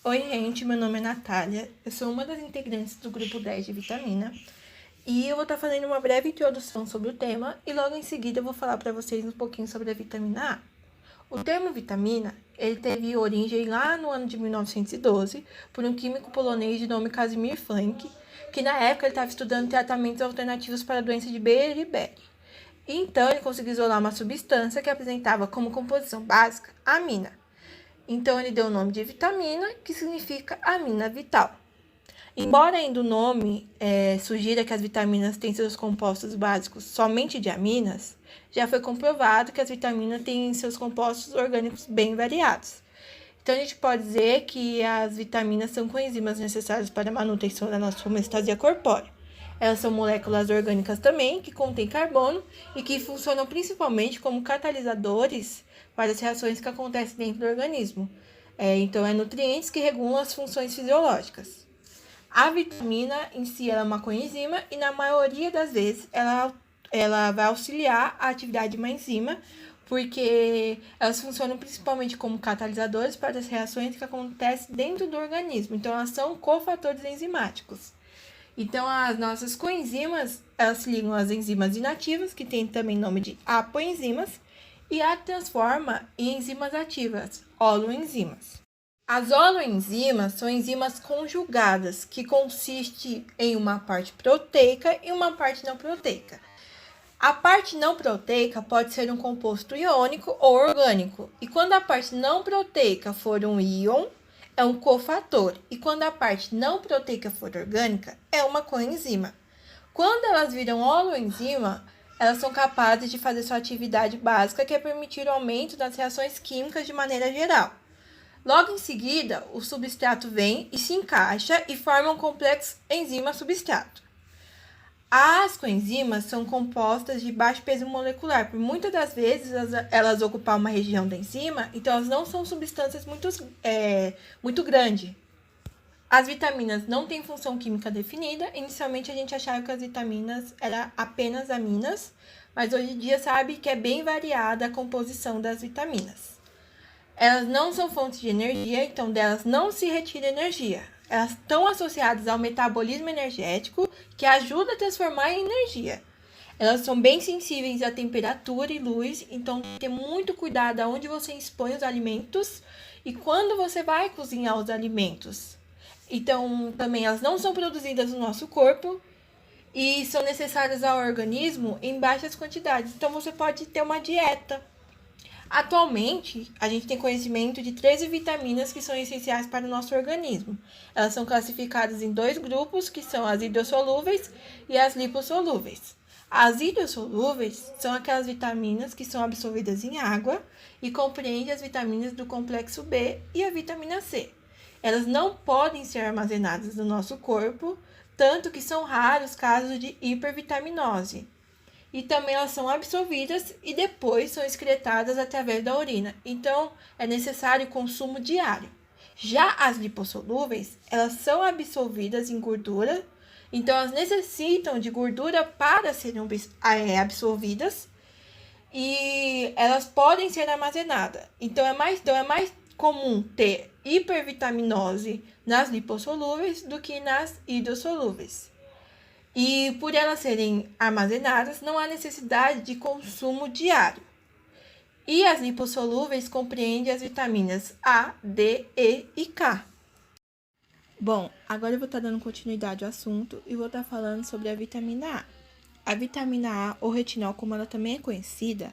Oi, gente, meu nome é Natália, eu sou uma das integrantes do grupo 10 de vitamina e eu vou estar fazendo uma breve introdução sobre o tema e logo em seguida eu vou falar para vocês um pouquinho sobre a vitamina A. O termo vitamina, ele teve origem lá no ano de 1912 por um químico polonês de nome Casimir Frank, que na época ele estava estudando tratamentos alternativos para a doença de Beriberi. Então ele conseguiu isolar uma substância que apresentava como composição básica a amina. Então ele deu o nome de vitamina, que significa amina vital. Embora ainda o nome sugira que as vitaminas têm seus compostos básicos somente de aminas, já foi comprovado que as vitaminas têm seus compostos orgânicos bem variados. Então a gente pode dizer que as vitaminas são coenzimas necessárias para a manutenção da nossa homeostasia corpórea. Elas são moléculas orgânicas também, que contêm carbono e que funcionam principalmente como catalisadores para as reações que acontecem dentro do organismo. Então, é nutrientes que regulam as funções fisiológicas. A vitamina em si ela é uma coenzima e, na maioria das vezes, ela vai auxiliar a atividade de uma enzima, porque elas funcionam principalmente como catalisadores para as reações que acontecem dentro do organismo. Então, elas são cofatores enzimáticos. Então, as nossas coenzimas, elas se ligam às enzimas inativas, que tem também nome de apoenzimas, e a transforma em enzimas ativas, holoenzimas. As holoenzimas são enzimas conjugadas, que consiste em uma parte proteica e uma parte não proteica. A parte não proteica pode ser um composto iônico ou orgânico, e quando a parte não proteica for um íon, é um cofator, e quando a parte não proteica for orgânica, é uma coenzima. Quando elas viram holoenzima, elas são capazes de fazer sua atividade básica, que é permitir o aumento das reações químicas de maneira geral. Logo em seguida, o substrato vem e se encaixa e forma um complexo enzima-substrato. As coenzimas são compostas de baixo peso molecular, por muitas das vezes elas ocupam uma região da enzima, então elas não são substâncias muito grandes. As vitaminas não têm função química definida. Inicialmente a gente achava que as vitaminas eram apenas aminas, mas hoje em dia sabe que é bem variada a composição das vitaminas. Elas não são fontes de energia, então delas não se retira energia. Elas estão associadas ao metabolismo energético, que ajuda a transformar em energia. Elas são bem sensíveis à temperatura e luz, então tem que ter muito cuidado aonde você expõe os alimentos e quando você vai cozinhar os alimentos. Então, também elas não são produzidas no nosso corpo e são necessárias ao organismo em baixas quantidades. Então, você pode ter uma dieta. Atualmente, a gente tem conhecimento de 13 vitaminas que são essenciais para o nosso organismo. Elas são classificadas em dois grupos, que são as hidrossolúveis e as lipossolúveis. As hidrossolúveis são aquelas vitaminas que são absorvidas em água e compreendem as vitaminas do complexo B e a vitamina C. Elas não podem ser armazenadas no nosso corpo, tanto que são raros casos de hipervitaminose. E também elas são absorvidas e depois são excretadas através da urina. Então, é necessário o consumo diário. Já as lipossolúveis, elas são absorvidas em gordura, então elas necessitam de gordura para serem absorvidas e elas podem ser armazenadas. Então, é mais comum ter hipervitaminose nas lipossolúveis do que nas hidrossolúveis. E por elas serem armazenadas, não há necessidade de consumo diário. E as lipossolúveis compreendem as vitaminas A, D, E e K. Bom, agora eu vou estar dando continuidade ao assunto e vou estar falando sobre a vitamina A. A vitamina A, ou retinol, como ela também é conhecida,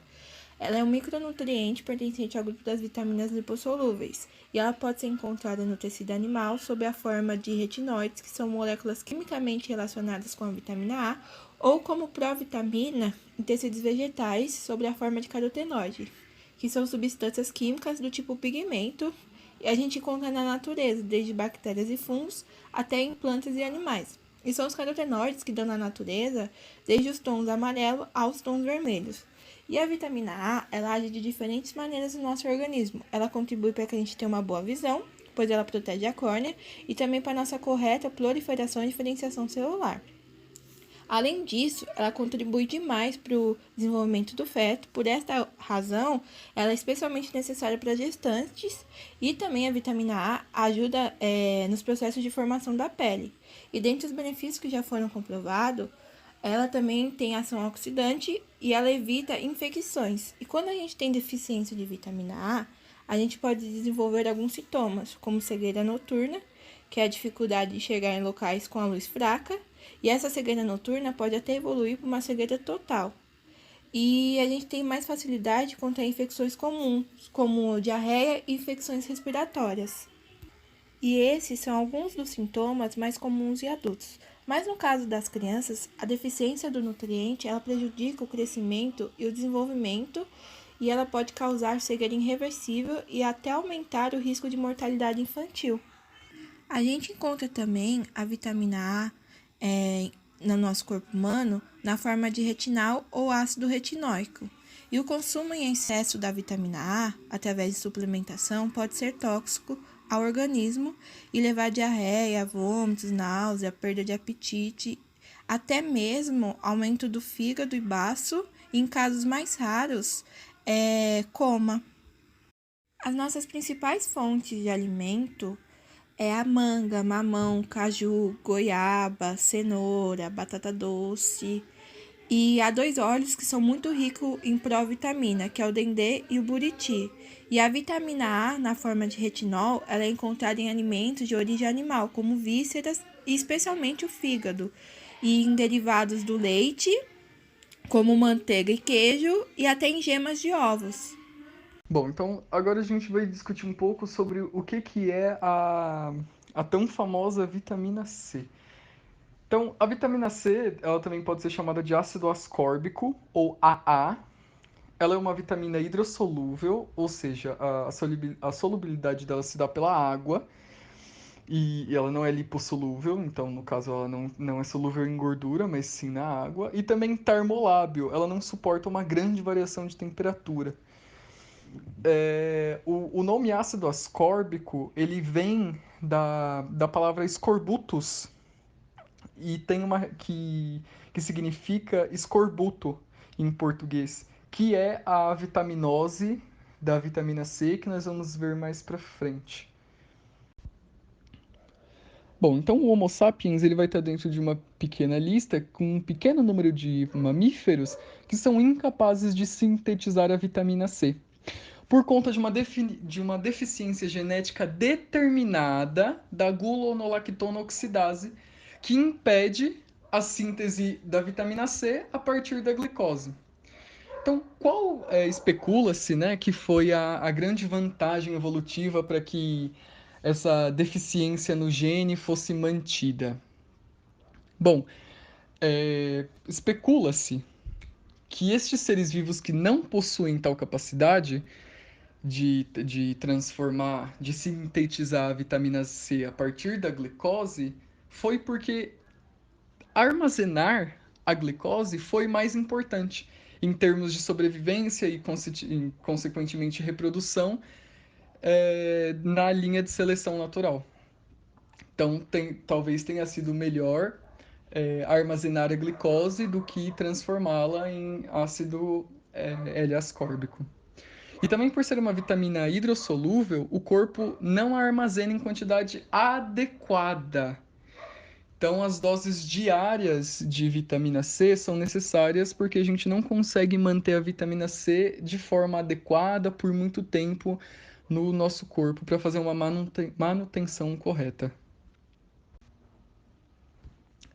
ela é um micronutriente pertencente ao grupo das vitaminas lipossolúveis e ela pode ser encontrada no tecido animal sob a forma de retinóides, que são moléculas quimicamente relacionadas com a vitamina A, ou como provitamina em tecidos vegetais sob a forma de carotenoide, que são substâncias químicas do tipo pigmento e a gente encontra na natureza, desde bactérias e fungos até em plantas e animais. E são os carotenoides que dão na natureza desde os tons amarelo aos tons vermelhos. E a vitamina A, ela age de diferentes maneiras no nosso organismo. Ela contribui para que a gente tenha uma boa visão, pois ela protege a córnea, e também para a nossa correta proliferação e diferenciação celular. Além disso, ela contribui demais para o desenvolvimento do feto. Por esta razão, ela é especialmente necessária para gestantes e também a vitamina A ajuda nos processos de formação da pele. E dentre os benefícios que já foram comprovados, ela também tem ação oxidante e ela evita infecções. E quando a gente tem deficiência de vitamina A gente pode desenvolver alguns sintomas, como cegueira noturna, que é a dificuldade de enxergar em locais com a luz fraca, e essa cegueira noturna pode até evoluir para uma cegueira total. E a gente tem mais facilidade contra infecções comuns, como diarreia e infecções respiratórias. E esses são alguns dos sintomas mais comuns em adultos. Mas no caso das crianças, a deficiência do nutriente ela prejudica o crescimento e o desenvolvimento e ela pode causar cegueira irreversível e até aumentar o risco de mortalidade infantil. A gente encontra também a vitamina A no nosso corpo humano na forma de retinal ou ácido retinóico. E o consumo em excesso da vitamina A, através de suplementação, pode ser tóxico ao organismo e levar a diarreia, vômitos, náusea, perda de apetite, até mesmo aumento do fígado e baço, e em casos mais raros, coma. As nossas principais fontes de alimento é a manga, mamão, caju, goiaba, cenoura, batata doce. E há dois óleos que são muito ricos em provitamina, que é o dendê e o buriti. E a vitamina A, na forma de retinol, ela é encontrada em alimentos de origem animal, como vísceras e especialmente o fígado. E em derivados do leite, como manteiga e queijo, e até em gemas de ovos. Bom, então agora a gente vai discutir um pouco sobre o que é a tão famosa vitamina C. Então, a vitamina C, ela também pode ser chamada de ácido ascórbico, ou AA. Ela é uma vitamina hidrossolúvel, ou seja, a solubilidade dela se dá pela água, e ela não é lipossolúvel, então no caso ela não é solúvel em gordura, mas sim na água. E também termolábil, ela não suporta uma grande variação de temperatura. O nome ácido ascórbico, ele vem da palavra scorbutus, e tem uma que significa escorbuto em português, que é a vitaminose da vitamina C, que nós vamos ver mais pra frente. Bom, então o Homo sapiens ele vai estar dentro de uma pequena lista com um pequeno número de mamíferos que são incapazes de sintetizar a vitamina C, por conta de uma deficiência genética determinada da gulonolactona oxidase, que impede a síntese da vitamina C a partir da glicose. Então, especula-se, né, que foi a grande vantagem evolutiva para que essa deficiência no gene fosse mantida? Bom, especula-se que estes seres vivos que não possuem tal capacidade de transformar, de sintetizar a vitamina C a partir da glicose, foi porque armazenar a glicose foi mais importante em termos de sobrevivência e, consequentemente, reprodução na linha de seleção natural. Então, talvez tenha sido melhor armazenar a glicose do que transformá-la em ácido L-ascórbico. E também por ser uma vitamina hidrossolúvel, o corpo não a armazena em quantidade adequada. Então, as doses diárias de vitamina C são necessárias porque a gente não consegue manter a vitamina C de forma adequada por muito tempo no nosso corpo para fazer uma manutenção correta.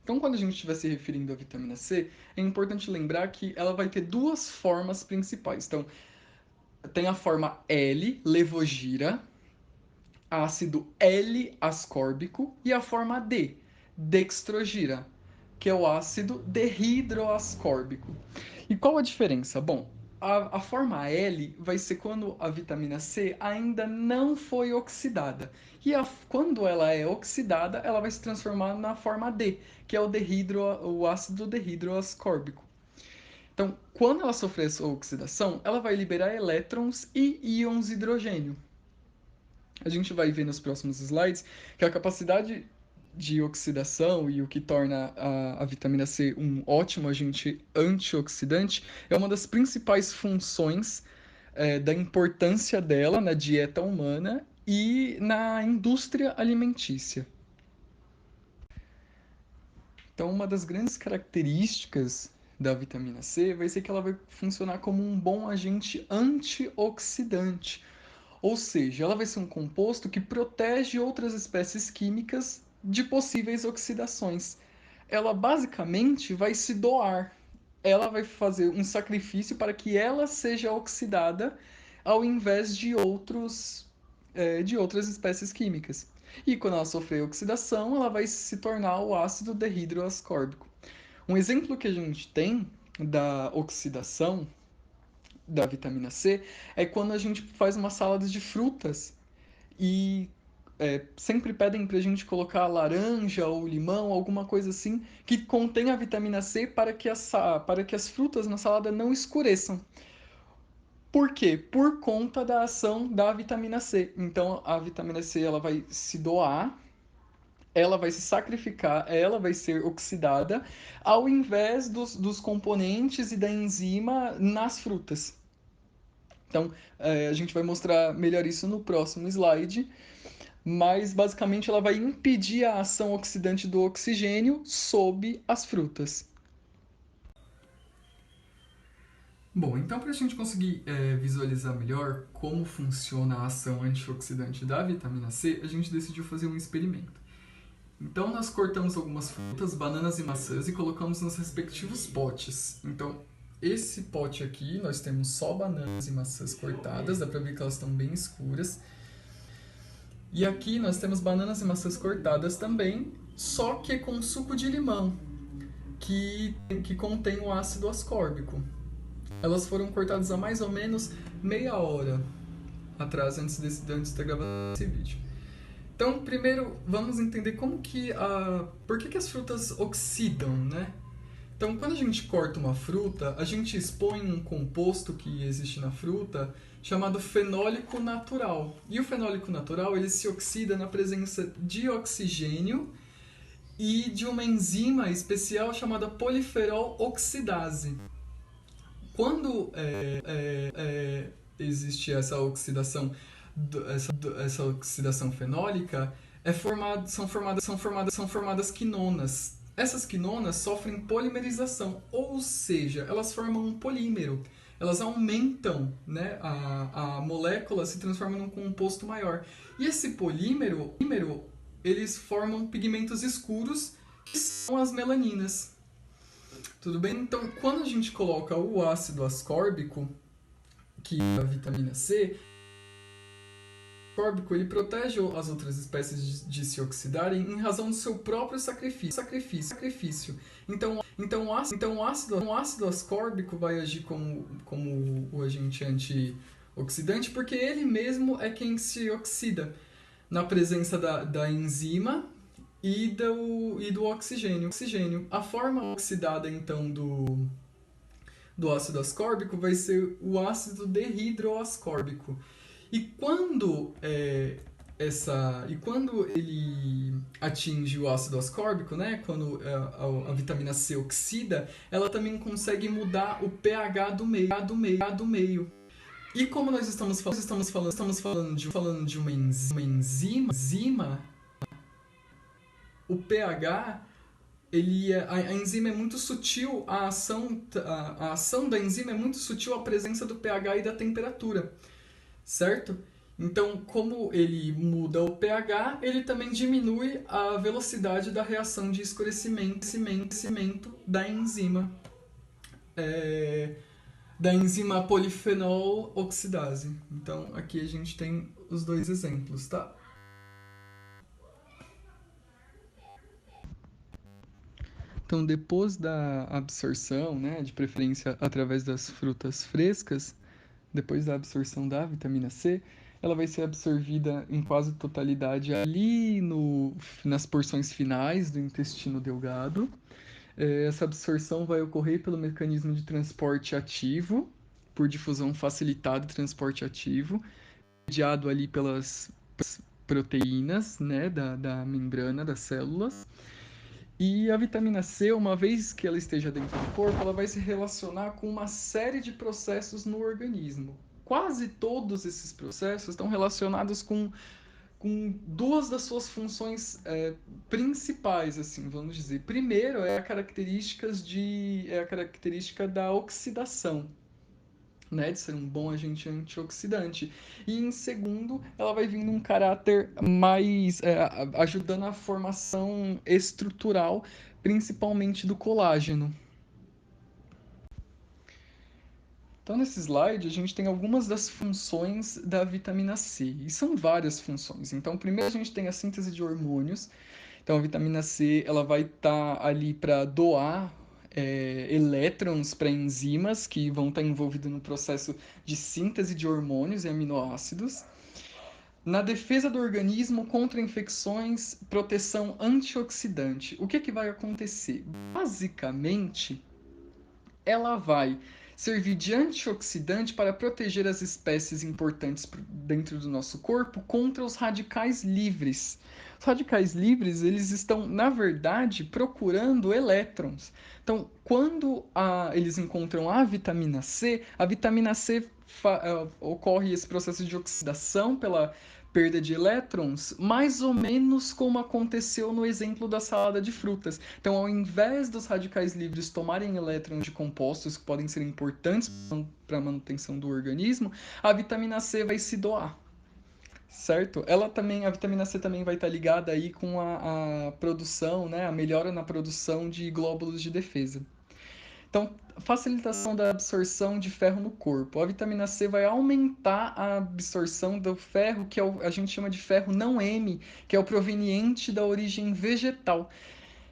Então, quando a gente estiver se referindo à vitamina C, é importante lembrar que ela vai ter duas formas principais. Então, tem a forma L, levogira, ácido L-ascórbico, e a forma D, dextrogira, que é o ácido derhidroascórbico. E qual a diferença? Bom, a forma L vai ser quando a vitamina C ainda não foi oxidada. E quando ela é oxidada, ela vai se transformar na forma D, que é o ácido derhidroascórbico. Então, quando ela sofrer essa oxidação, ela vai liberar elétrons e íons hidrogênio. A gente vai ver nos próximos slides que a capacidade de oxidação e o que torna a vitamina C um ótimo agente antioxidante é uma das principais funções da importância dela na dieta humana e na indústria alimentícia. Então, uma das grandes características da vitamina C vai ser que ela vai funcionar como um bom agente antioxidante, ou seja, ela vai ser um composto que protege outras espécies químicas de possíveis oxidações. Ela basicamente vai se doar, ela vai fazer um sacrifício para que ela seja oxidada ao invés de outras espécies químicas. E quando ela sofrer oxidação, ela vai se tornar o ácido derhidroascórbico. Um exemplo que a gente tem da oxidação da vitamina C é quando a gente faz uma salada de frutas e sempre pedem para a gente colocar laranja ou limão, alguma coisa assim, que contém a vitamina C para que as frutas na salada não escureçam. Por quê? Por conta da ação da vitamina C. Então a vitamina C ela vai se doar, ela vai se sacrificar, ela vai ser oxidada, ao invés dos componentes e da enzima nas frutas. Então, a gente vai mostrar melhor isso no próximo slide, mas basicamente ela vai impedir a ação oxidante do oxigênio sob as frutas. Bom, então para a gente conseguir visualizar melhor como funciona a ação antioxidante da vitamina C, a gente decidiu fazer um experimento. Então nós cortamos algumas frutas, bananas e maçãs e colocamos nos respectivos potes. Então esse pote aqui nós temos só bananas e maçãs cortadas, dá para ver que elas estão bem escuras. E aqui nós temos bananas e maçãs cortadas também, só que com suco de limão, que contém o ácido ascórbico. Elas foram cortadas há mais ou menos meia hora atrás, antes da gravação desse vídeo. Então, primeiro, vamos entender por que as frutas oxidam, né? Então, quando a gente corta uma fruta, a gente expõe um composto que existe na fruta chamado fenólico natural. E o fenólico natural, ele se oxida na presença de oxigênio e de uma enzima especial chamada poliferol oxidase. Quando existe essa oxidação, essa oxidação fenólica, são formadas quinonas. Essas quinonas sofrem polimerização, ou seja, elas formam um polímero. Elas aumentam, né, a molécula se transforma num composto maior. E esse polímero, eles formam pigmentos escuros, que são as melaninas. Tudo bem? Então, quando a gente coloca o ácido ascórbico, que é a vitamina C, o ascórbico ele protege as outras espécies de se oxidarem em razão do seu próprio sacrifício. Então o ácido ascórbico vai agir como o agente antioxidante, porque ele mesmo é quem se oxida na presença da enzima e do oxigênio. A forma oxidada, então, do ácido ascórbico vai ser o ácido derhidroascórbico. E quando ele atinge o ácido ascórbico, né, quando a vitamina C oxida, ela também consegue mudar o pH do meio. E como nós estamos falando de uma enzima, o pH, a enzima é muito sutil, a ação da enzima é muito sutil à presença do pH e da temperatura, certo? Então, como ele muda o pH, ele também diminui a velocidade da reação de escurecimento da enzima, polifenol oxidase. Então, aqui a gente tem os dois exemplos, tá? Então, depois da absorção, né, de preferência através das frutas frescas, depois da absorção da vitamina C, ela vai ser absorvida em quase totalidade ali nas porções finais do intestino delgado. Essa absorção vai ocorrer pelo mecanismo de transporte ativo, por difusão facilitada e transporte ativo, mediado ali proteínas, né, da membrana das células. E a vitamina C, uma vez que ela esteja dentro do corpo, ela vai se relacionar com uma série de processos no organismo. Quase todos esses processos estão relacionados com duas das suas funções principais, assim, vamos dizer. Primeiro é a característica da oxidação, né, de ser um bom agente antioxidante. E em segundo, ela vai vir num caráter mais ajudando a formação estrutural, principalmente do colágeno. Então, nesse slide, a gente tem algumas das funções da vitamina C, e são várias funções. Então, primeiro a gente tem a síntese de hormônios. Então, a vitamina C ela vai estar ali para doar elétrons para enzimas que vão estar envolvidos no processo de síntese de hormônios e aminoácidos. Na defesa do organismo contra infecções, proteção antioxidante. O que vai acontecer? Basicamente, ela vai servir de antioxidante para proteger as espécies importantes dentro do nosso corpo contra os radicais livres. Os radicais livres, eles estão, na verdade, procurando elétrons. Então, quando eles encontram a vitamina C ocorre esse processo de oxidação pela perda de elétrons, mais ou menos como aconteceu no exemplo da salada de frutas. Então, ao invés dos radicais livres tomarem elétrons de compostos que podem ser importantes para a manutenção do organismo, a vitamina C vai se doar. Certo? A vitamina C também vai estar ligada aí com a produção, né, a melhora na produção de glóbulos de defesa. Então, facilitação da absorção de ferro no corpo. A vitamina C vai aumentar a absorção do ferro, que a gente chama de ferro não M, que é o proveniente da origem vegetal,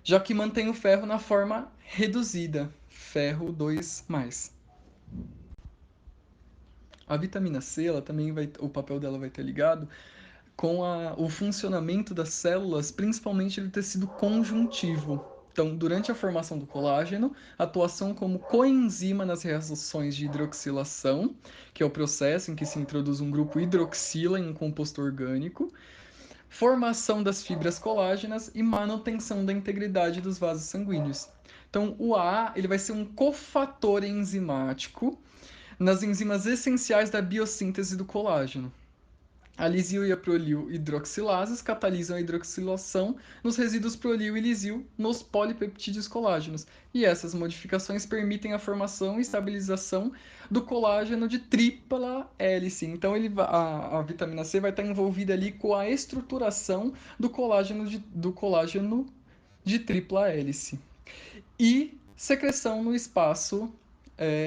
já que mantém o ferro na forma reduzida, ferro 2+. A vitamina C, ela também o papel dela vai estar ligado com o funcionamento das células, principalmente do tecido conjuntivo. Então, durante a formação do colágeno, atuação como coenzima nas reações de hidroxilação, que é o processo em que se introduz um grupo hidroxila em um composto orgânico, formação das fibras colágenas e manutenção da integridade dos vasos sanguíneos. Então, o A ele vai ser um cofator enzimático nas enzimas essenciais da biossíntese do colágeno. A lisil e a prolil hidroxilases catalisam a hidroxilação nos resíduos prolil e lisil nos polipeptídeos colágenos, e essas modificações permitem a formação e estabilização do colágeno de tripla hélice. Então, a vitamina C vai estar envolvida ali com a estruturação do colágeno de tripla hélice. E secreção no espaço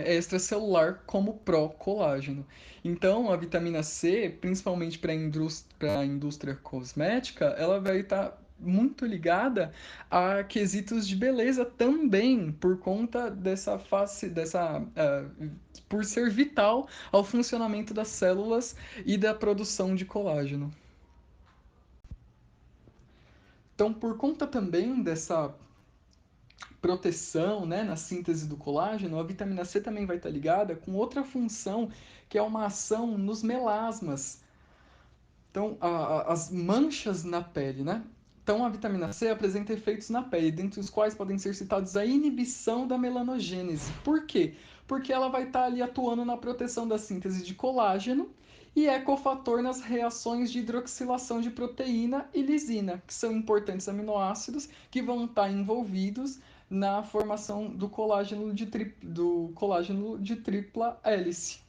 extracelular como pró-colágeno. Então, a vitamina C, principalmente para a indústria cosmética, ela vai estar muito ligada a quesitos de beleza também, por conta por ser vital ao funcionamento das células e da produção de colágeno. Então, por conta também dessa proteção, né, na síntese do colágeno, a vitamina C também vai estar ligada com outra função, que é uma ação nos melasmas. Então, as manchas na pele, né? Então, a vitamina C apresenta efeitos na pele, dentre os quais podem ser citados a inibição da melanogênese. Por quê? Porque ela vai estar ali atuando na proteção da síntese de colágeno e é cofator nas reações de hidroxilação de proteína e lisina, que são importantes aminoácidos que vão estar envolvidos na formação do colágeno de tripla hélice,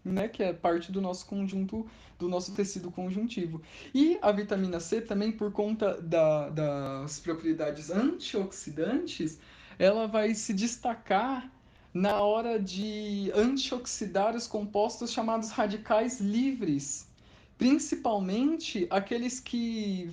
né, que é parte do nosso conjunto, do nosso tecido conjuntivo. E a vitamina C também, por conta das propriedades antioxidantes, ela vai se destacar na hora de antioxidar os compostos chamados radicais livres, principalmente aqueles que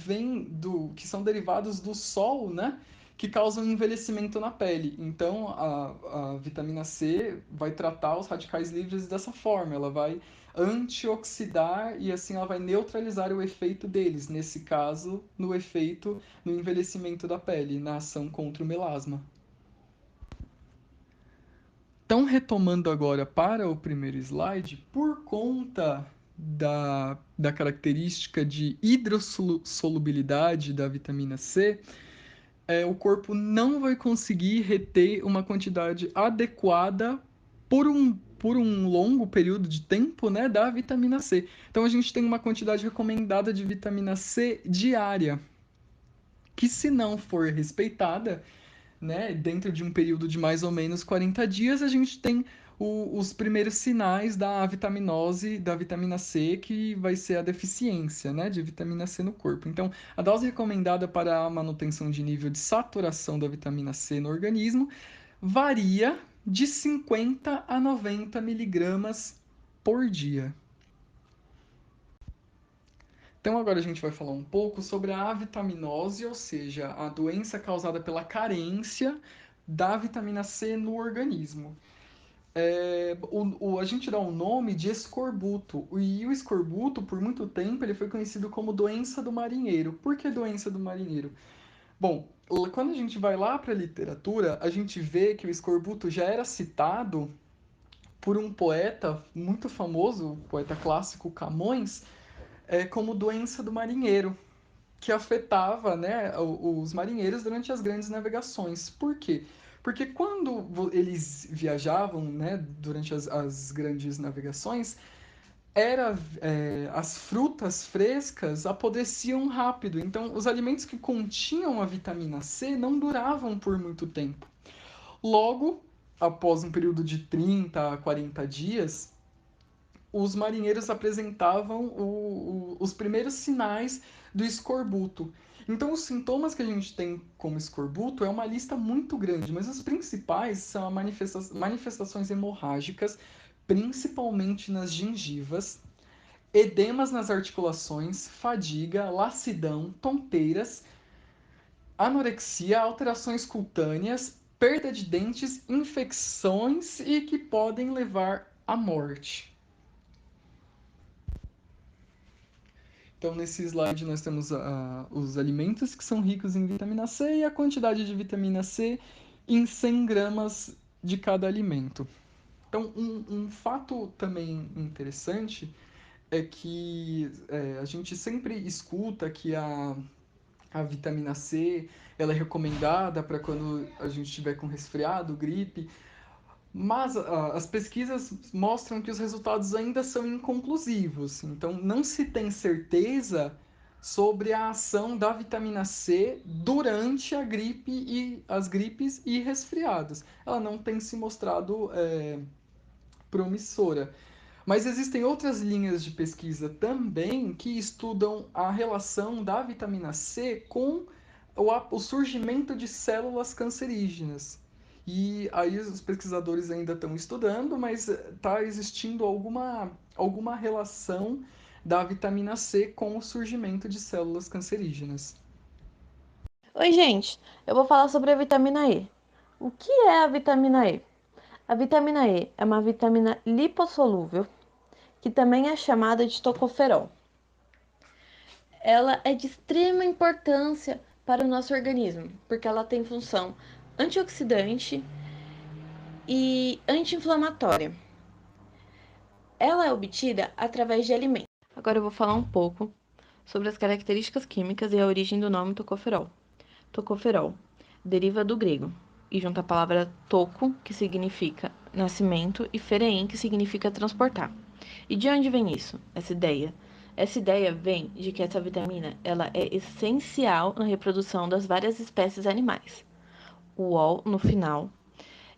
que são derivados do sol, né? Que causam envelhecimento na pele. Então, a vitamina C vai tratar os radicais livres dessa forma. Ela vai antioxidar e assim ela vai neutralizar o efeito deles, nesse caso, no envelhecimento da pele, na ação contra o melasma. Então, retomando agora para o primeiro slide, por conta da característica de hidrossolubilidade da vitamina C, o corpo não vai conseguir reter uma quantidade adequada por um longo período de tempo, né, da vitamina C. Então a gente tem uma quantidade recomendada de vitamina C diária, que se não for respeitada, né, dentro de um período de mais ou menos 40 dias, a gente tem os primeiros sinais da vitaminose, da vitamina C, que vai ser a deficiência, né, de vitamina C no corpo. Então, a dose recomendada para a manutenção de nível de saturação da vitamina C no organismo varia de 50 a 90 miligramas por dia. Então, agora a gente vai falar um pouco sobre a avitaminose, ou seja, a doença causada pela carência da vitamina C no organismo. A gente dá o nome de escorbuto, e o escorbuto, por muito tempo, ele foi conhecido como doença do marinheiro. Por que doença do marinheiro? Bom, quando a gente vai lá para a literatura, a gente vê que o escorbuto já era citado por um poeta muito famoso, o poeta clássico Camões, como doença do marinheiro, que afetava, né, os marinheiros durante as grandes navegações. Por quê? Porque quando eles viajavam, né, durante as grandes navegações, as frutas frescas apodreciam rápido. Então, os alimentos que continham a vitamina C não duravam por muito tempo. Logo, após um período de 30 a 40 dias, os marinheiros apresentavam os primeiros sinais do escorbuto. Então, os sintomas que a gente tem como escorbuto é uma lista muito grande, mas os principais são manifestações hemorrágicas, principalmente nas gengivas, edemas nas articulações, fadiga, lassidão, tonteiras, anorexia, alterações cutâneas, perda de dentes, infecções e que podem levar à morte. Então, nesse slide, nós temos os alimentos que são ricos em vitamina C e a quantidade de vitamina C em 100 gramas de cada alimento. Então, um fato também interessante é que a gente sempre escuta que a vitamina C ela é recomendada para quando a gente estiver com resfriado, gripe, mas as pesquisas mostram que os resultados ainda são inconclusivos, então não se tem certeza sobre a ação da vitamina C durante a gripe e as gripes e resfriados. Ela não tem se mostrado promissora. Mas existem outras linhas de pesquisa também que estudam a relação da vitamina C com o surgimento de células cancerígenas. E aí os pesquisadores ainda estão estudando, mas está existindo alguma relação da vitamina C com o surgimento de células cancerígenas. Oi, gente, eu vou falar sobre a vitamina E. O que é a vitamina E? A vitamina E é uma vitamina lipossolúvel, que também é chamada de tocoferol. Ela é de extrema importância para o nosso organismo, porque ela tem função antioxidante e anti-inflamatória. Ela é obtida através de alimentos. Agora eu vou falar um pouco sobre as características químicas e a origem do nome tocoferol. Tocoferol deriva do grego e junta a palavra toco, que significa nascimento, e ferein, que significa transportar. E de onde vem isso? Essa ideia? Essa ideia vem de que essa vitamina ela é essencial na reprodução das várias espécies animais. O OL, no final,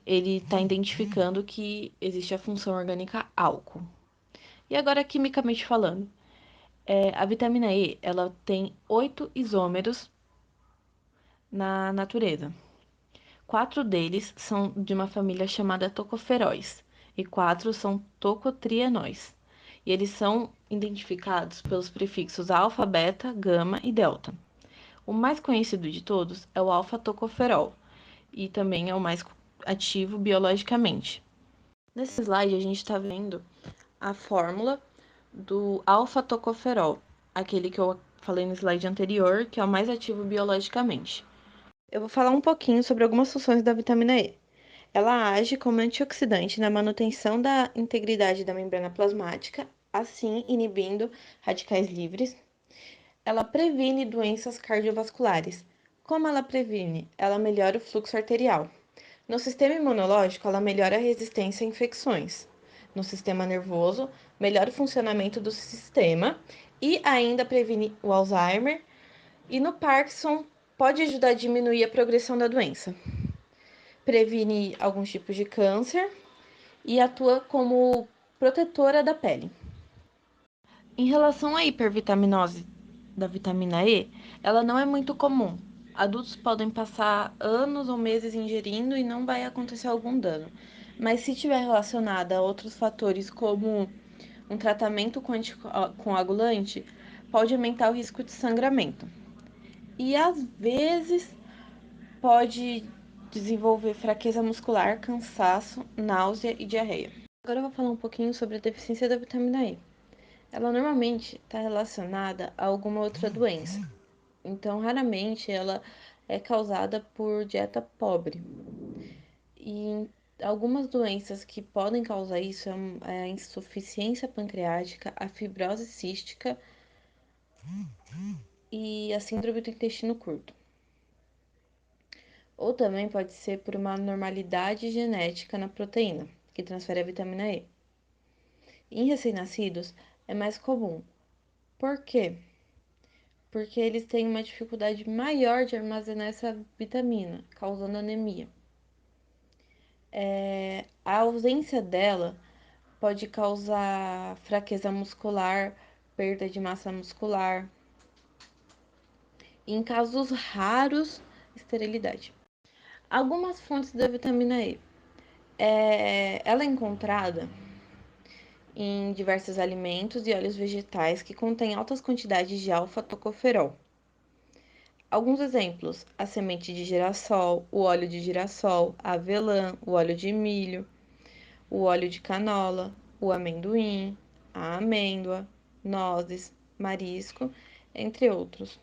ele está identificando que existe a função orgânica álcool. E agora, quimicamente falando, a vitamina E ela tem 8 isômeros na natureza. 4 deles são de uma família chamada tocoferóis e 4 são tocotrienóis. E eles são identificados pelos prefixos alfa, beta, gama e delta. O mais conhecido de todos é o alfa-tocoferol e também é o mais ativo biologicamente. Nesse slide a gente está vendo a fórmula do alfa-tocoferol, aquele que eu falei no slide anterior, que é o mais ativo biologicamente. Eu vou falar um pouquinho sobre algumas funções da vitamina E. Ela age como antioxidante na manutenção da integridade da membrana plasmática assim inibindo radicais livres. Ela previne doenças cardiovasculares. Como ela previne? Ela melhora o fluxo arterial. No sistema imunológico, ela melhora a resistência a infecções. No sistema nervoso, melhora o funcionamento do sistema e ainda previne o Alzheimer. E no Parkinson, pode ajudar a diminuir a progressão da doença. Previne alguns tipos de câncer e atua como protetora da pele. Em relação à hipervitaminose da vitamina E, ela não é muito comum. Adultos podem passar anos ou meses ingerindo e não vai acontecer algum dano. Mas se estiver relacionada a outros fatores, como um tratamento com anticoagulante, pode aumentar o risco de sangramento. E às vezes pode desenvolver fraqueza muscular, cansaço, náusea e diarreia. Agora eu vou falar um pouquinho sobre a deficiência da vitamina E. Ela normalmente está relacionada a alguma outra doença, então raramente ela é causada por dieta pobre. E algumas doenças que podem causar isso é a insuficiência pancreática, a fibrose cística e a síndrome do intestino curto. Ou também pode ser por uma anormalidade genética na proteína, que transfere a vitamina E. Em recém-nascidos é mais comum. Por quê? Porque eles têm uma dificuldade maior de armazenar essa vitamina, causando anemia. A ausência dela pode causar fraqueza muscular, perda de massa muscular, e em casos raros, esterilidade. Algumas fontes da vitamina E. Ela é encontrada em diversos alimentos e óleos vegetais que contêm altas quantidades de alfa-tocoferol. Alguns exemplos: a semente de girassol, o óleo de girassol, a avelã, o óleo de milho, o óleo de canola, o amendoim, a amêndoa, nozes, marisco, entre outros.